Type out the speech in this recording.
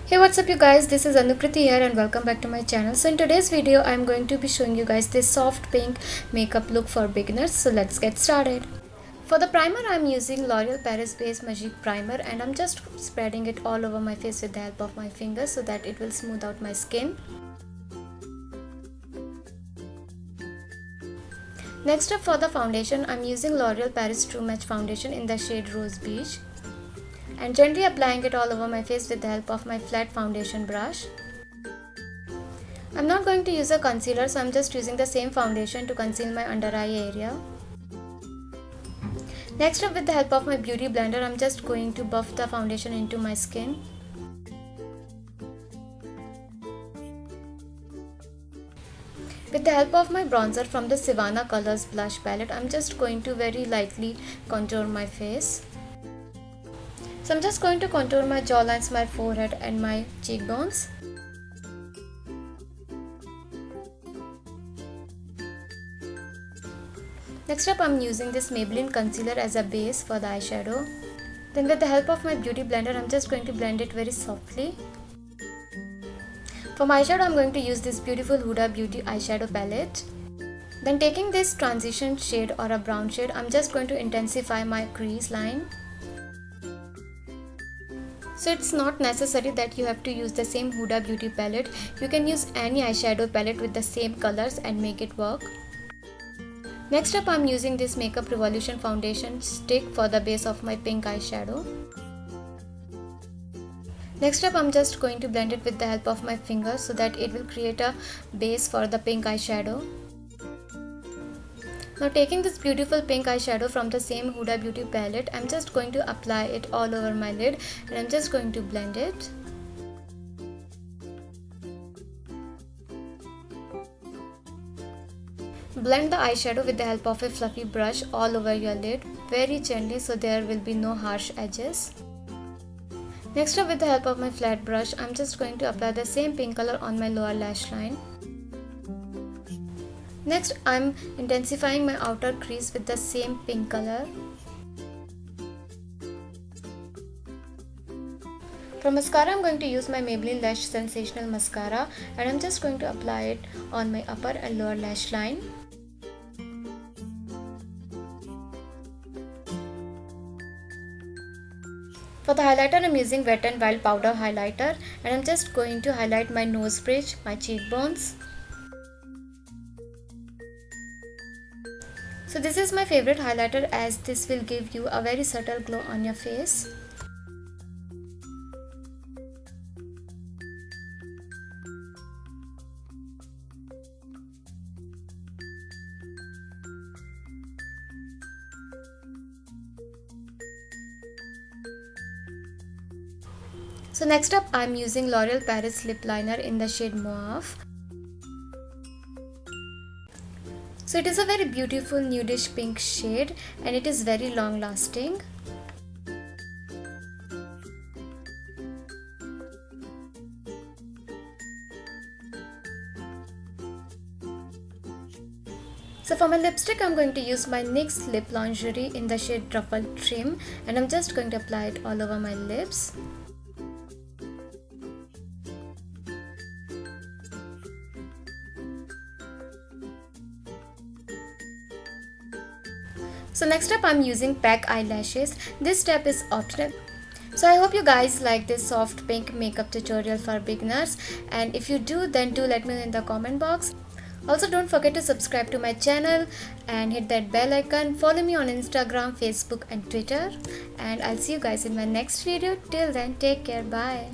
Hey, what's up you guys, this is Anukriti here and welcome back to my channel. So in today's video I'm going to be showing you guys this soft pink makeup look for beginners. So let's get started. For the primer I'm using L'Oreal Paris based Magique primer and I'm just spreading it all over my face with the help of my fingers so that it will smooth out my skin. Next up, for the foundation I'm using L'Oreal Paris True Match foundation in the shade Rose Beige and gently applying it all over my face with the help of my flat foundation brush. I'm not going to use a concealer, so I'm just using the same foundation to conceal my under eye area. Next up, with the help of my beauty blender, I'm just going to buff the foundation into my skin. With the help of my bronzer from the Sivanna Colors blush palette, I'm just going to very lightly contour my face. So I'm just going to contour my jawlines, my forehead and my cheekbones. Next up, I'm using this Maybelline concealer as a base for the eyeshadow. Then with the help of my beauty blender, I'm just going to blend it very softly. For my eyeshadow, I'm going to use this beautiful Huda Beauty eyeshadow palette. Then taking this transition shade or a brown shade, I'm just going to intensify my crease line. So it's not necessary that you have to use the same Huda Beauty palette. You can use any eyeshadow palette with the same colors and make it work. Next up, I'm using this Makeup Revolution foundation stick for the base of my pink eyeshadow. Next up, I'm just going to blend it with the help of my fingers so that it will create a base for the pink eyeshadow. Now taking this beautiful pink eyeshadow from the same Huda Beauty palette, I'm just going to apply it all over my lid and I'm just going to blend it. Blend the eyeshadow with the help of a fluffy brush all over your lid very gently so there will be no harsh edges. Next up, with the help of my flat brush, I'm just going to apply the same pink color on my lower lash line. Next, I'm intensifying my outer crease with the same pink color. For mascara, I'm going to use my Maybelline Lash Sensational mascara and I'm just going to apply it on my upper and lower lash line. For the highlighter, I'm using Wet n Wild powder highlighter and I'm just going to highlight my nose bridge, my cheekbones. So this is my favorite highlighter as this will give you a very subtle glow on your face. So next up, I'm using L'Oreal Paris lip liner in the shade Muave. So it is a very beautiful nudish pink shade and it is very long lasting. So for my lipstick, I'm going to use my NYX lip lingerie in the shade Ruffle trim and I'm just going to apply it all over my lips. So next up, I'm using pack eyelashes. This step is optional. So I hope you guys like this soft pink makeup tutorial for beginners, and if you do, then do let me know in the comment box. Also, don't forget to subscribe to my channel and hit that bell icon. Follow me on Instagram, Facebook and Twitter, and I'll see you guys in my next video. Till then, take care. Bye.